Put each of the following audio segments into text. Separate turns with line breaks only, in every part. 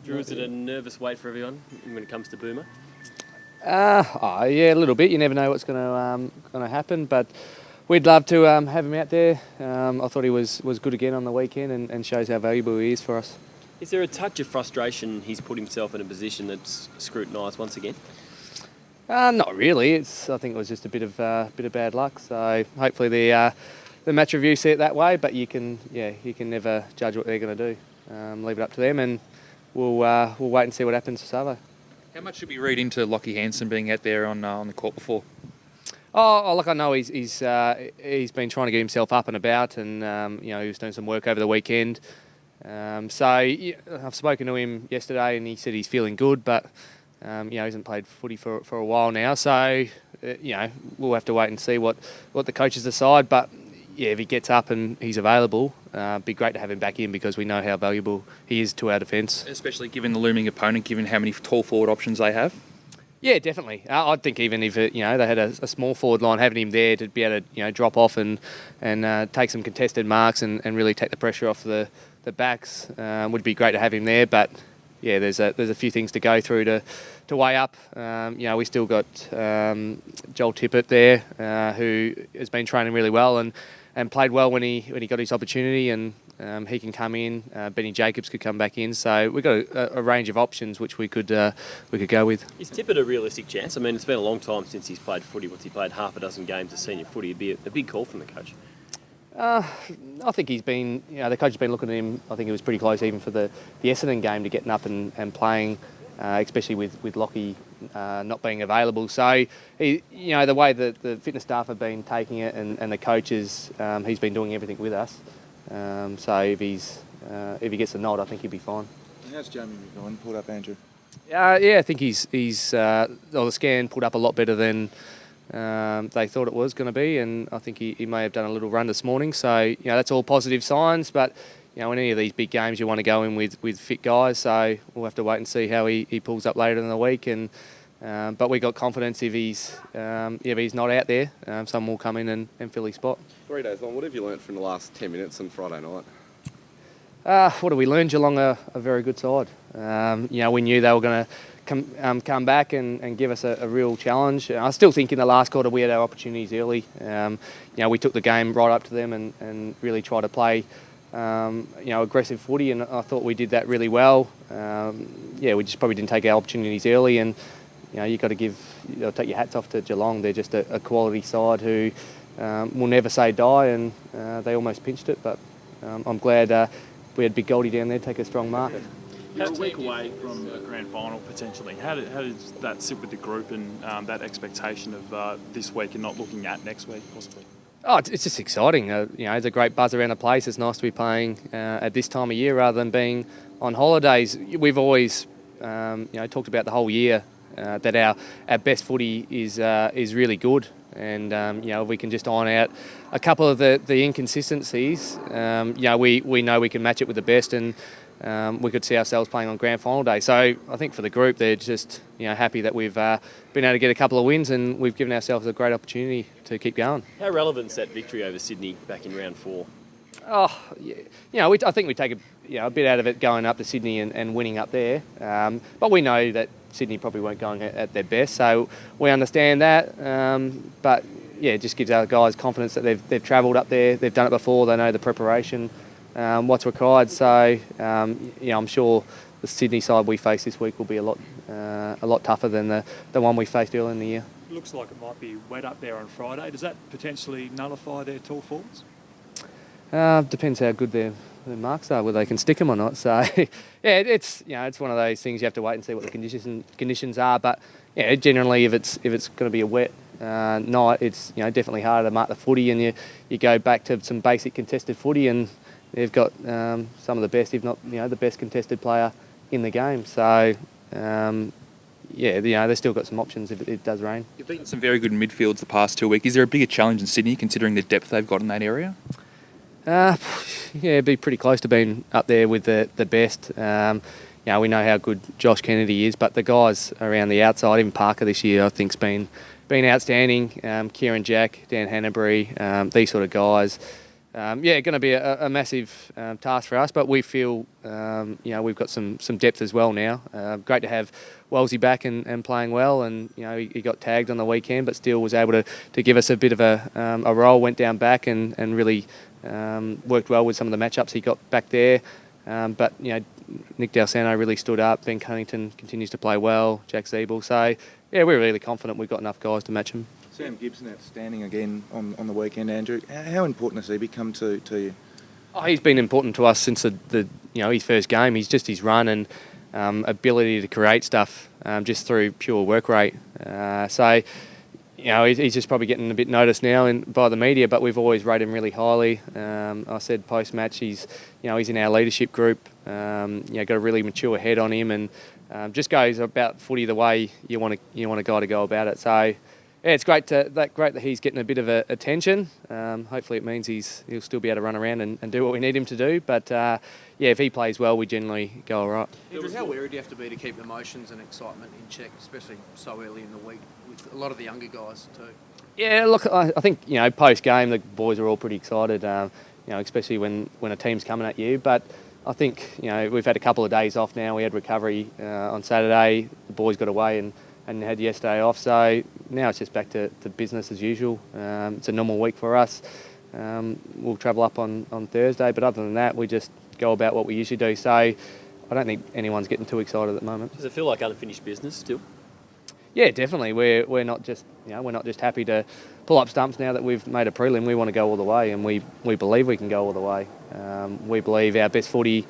Drew, is it a nervous wait for everyone when it comes to Boomer?
Yeah, a little bit. You never know what's going to happen, but we'd love to have him out there. I thought he was good again on the weekend and shows how valuable he is for us.
Is there a touch of frustration he's put himself in a position that's scrutinised once again?
Not really. I think it was just a bit of bad luck. So hopefully the match review see it that way. But you can never judge what they're going to do. Leave it up to them, and we'll wait and see what happens to Savo.
How much should we read into Lockie Hansen being out there on the court before?
Oh, look, I know he's been trying to get himself up and about, and he was doing some work over the weekend. So yeah, I've spoken to him yesterday, and he said he's feeling good, but he hasn't played footy for a while now. So we'll have to wait and see what the coaches decide. But yeah, if he gets up and he's available, it'd be great to have him back in because we know how valuable he is to our defence.
Especially given the looming opponent, given how many tall forward options they have.
Yeah, definitely. I think even if they had a small forward line, having him there to be able to drop off and take some contested marks and really take the pressure off the backs would be great to have him there. But yeah, there's a few things to go through to weigh up. We still got Joel Tippett there, who has been training really well and played well when he got his opportunity, and he can come in. Benny Jacobs could come back in. So we've got a range of options which we could go with.
Is Tippett a realistic chance? I mean, it's been a long time since he's played footy. He played half a dozen games of senior footy. It'd be a big call from the coach.
I think he's been, the coach has been looking at him. I think he was pretty close even for the Essendon game to getting up and playing, especially with Lockie not being available. So, the way that the fitness staff have been taking it and the coaches, he's been doing everything with us. So if he gets a nod, I think he'll be fine.
How's Jamie going? Pulled up, Andrew?
I think the scan pulled up a lot better than they thought it was going to be, and I think he may have done a little run this morning. So that's all positive signs. But in any of these big games, you want to go in with fit guys. So we'll have to wait and see how he pulls up later in the week. And but we got confidence if he's not out there, someone will come in and fill his spot.
3 days on, what have you learnt from the last 10 minutes on Friday night?
What have we learned? Geelong are a very good side. We knew they were going to come back and give us a real challenge. I still think in the last quarter we had our opportunities early. We took the game right up to them and really tried to play aggressive footy, and I thought we did that really well. We just probably didn't take our opportunities early, and you've got to take your hats off to Geelong. They're just a quality side who will never say die, and they almost pinched it, but I'm glad we had Big Goldie down there take a strong mark.
You're a week away from a grand final potentially. How does that sit with the group and that expectation of this week and not looking at next week possibly?
Oh, it's just exciting. There's a great buzz around the place. It's nice to be playing at this time of year rather than being on holidays. We've always talked about the whole year that our best footy is really good. And if we can just iron out a couple of the inconsistencies, we know we can match it with the best, and we could see ourselves playing on grand final day. So I think for the group, they're just happy that we've been able to get a couple of wins, and we've given ourselves a great opportunity to keep going.
How relevant is that victory over Sydney back in round 4?
Oh, yeah. I think we take a bit out of it going up to Sydney and winning up there. But we know that Sydney probably weren't going at their best, so we understand that. But yeah, it just gives our guys confidence that they've travelled up there, they've done it before, they know the preparation, what's required. So I'm sure the Sydney side we face this week will be a lot tougher than the one we faced earlier in the year.
Looks like it might be wet up there on Friday. Does that potentially nullify their tall forwards?
Depends how good their marks are, whether they can stick them or not. So, yeah, it's one of those things you have to wait and see what the conditions are. But yeah, generally, if it's going to be a wet night, it's definitely harder to mark the footy, and you go back to some basic contested footy, and they've got some of the best, if not the best contested player in the game. So. They've still got some options if it does rain.
You've beaten some very good midfields the past 2 weeks. Is there a bigger challenge in Sydney considering the depth they've got in that area?
It'd be pretty close to being up there with the best. We know how good Josh Kennedy is, but the guys around the outside, even Parker this year, I think's been outstanding. Kieran Jack, Dan Hanbury, these sort of guys. going to be a massive task for us, but we feel, we've got some depth as well now. Great to have Wellesley back and playing well, and, he got tagged on the weekend, but still was able to give us a bit of a role, went down back and really worked well with some of the matchups he got back there. But Nick Dalsano really stood up. Ben Cunnington continues to play well. Jack Zeeble. So, we're really confident we've got enough guys to match him.
Sam Gibson outstanding again on the weekend, Andrew. How important has he become to you?
Oh, he's been important to us since his first game. He's just his run and ability to create stuff just through pure work rate. He's just probably getting a bit noticed now by the media, but we've always rated him really highly. I said post-match he's in our leadership group. Got a really mature head on him, and just goes about footy the way you want a guy to go about it. So, it's great that he's getting a bit of attention. Hopefully it means he'll still be able to run around and do what we need him to do. But if he plays well, we generally go all right.
Andrew, how wary do you have to be to keep emotions and excitement in check, especially so early in the week with a lot of the younger guys too?
Yeah, look, I think post game the boys are all pretty excited. Especially when a team's coming at you. But I think we've had a couple of days off now. We had recovery on Saturday. The boys got away and had yesterday off. So now it's just back to business as usual. It's a normal week for us. We'll travel up on Thursday, but other than that, we just go about what we usually do. So I don't think anyone's getting too excited at the moment.
Does it feel like unfinished business still?
Yeah, definitely. We're not just happy to pull up stumps now that we've made a prelim. We want to go all the way, and we believe we can go all the way. We believe our best footy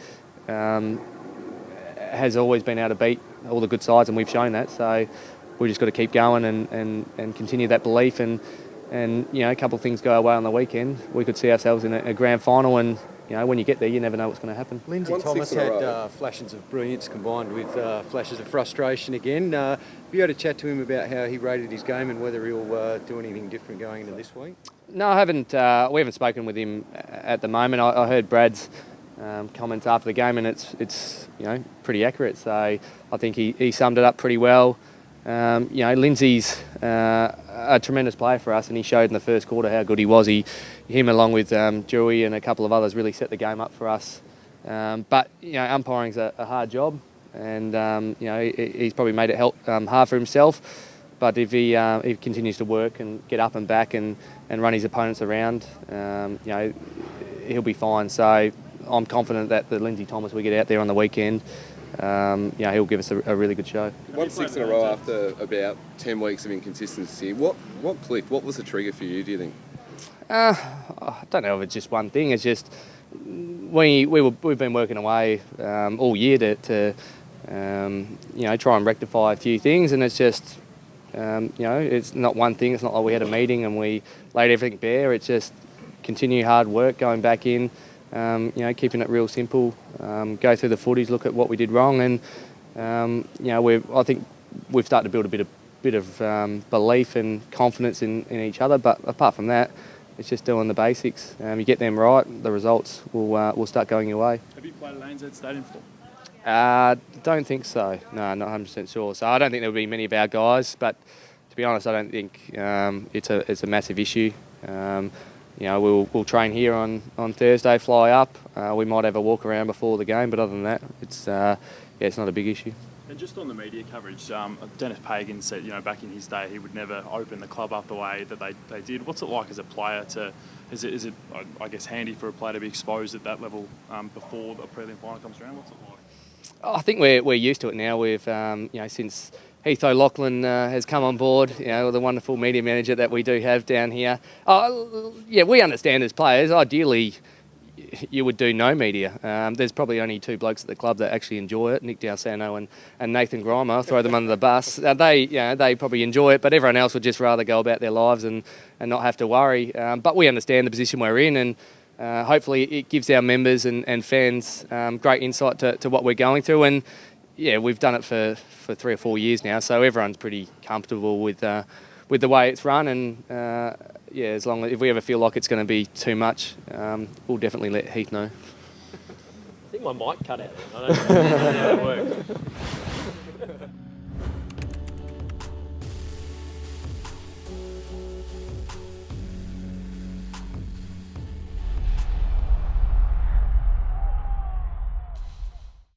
has always been able to beat all the good sides, and we've shown that. So we've just got to keep going and continue that belief. And a couple of things go our way on the weekend. We could see ourselves in a grand final, and when you get there, you never know what's going to happen.
Lindsay Thomas had flashes of brilliance combined with flashes of frustration again. Have you had a chat to him about how he rated his game and whether he'll do anything different going into this week?
No, I haven't. We haven't spoken with him at the moment. I heard Brad's comments after the game, and it's pretty accurate. So I think he summed it up pretty well. Lindsay's a tremendous player for us, and he showed in the first quarter how good he was. Him along with Dewey and a couple of others really set the game up for us. But umpiring's a hard job, and he's probably made it hard for himself. But if he continues to work and get up and back and run his opponents around, he'll be fine. So I'm confident that the Lindsay Thomas we get out there on the weekend, he'll give us a really good show.
1-6 in a row after about 10 weeks of inconsistency. What clicked? What was the trigger for you, do you think?
I don't know if it's just one thing. It's just we've been working away all year to try and rectify a few things, and it's just it's not one thing. It's not like we had a meeting and we laid everything bare. It's just continue hard work, going back in, keeping it real simple. Go through the footage, look at what we did wrong, and I think we've started to build a bit of belief and confidence in each other. But apart from that, it's just doing the basics. You get them right, the results will start going your way.
Have you played at ANZ Stadium before?
Don't think so. No, not 100% sure. So I don't think there'll be many of our guys, but to be honest, I don't think it's a massive issue. We'll train here on Thursday, fly up. We might have a walk around before the game, but other than that, it's not a big issue.
And just on the media coverage, Dennis Pagan said, back in his day, he would never open the club up the way that they did. What's it like as a player is it I guess, handy for a player to be exposed at that level before the prelim final comes around? What's it like?
I think we're used to it now. We've since Heath O'Loughlin has come on board, the wonderful media manager that we do have down here. We understand as players. Ideally, you would do no media. There's probably only two blokes at the club that actually enjoy it: Nick Dalsano and Nathan Grimer. I'll throw them under the bus. They probably enjoy it, but everyone else would just rather go about their lives and not have to worry. But we understand the position we're in, and hopefully it gives our members and fans great insight to what we're going through. And we've done it for 3 or 4 years now, so everyone's pretty comfortable with the way it's run. And as long as if we ever feel like it's going to be too much, we'll definitely let Heath know.
I think my mic cut out. I don't know how that works.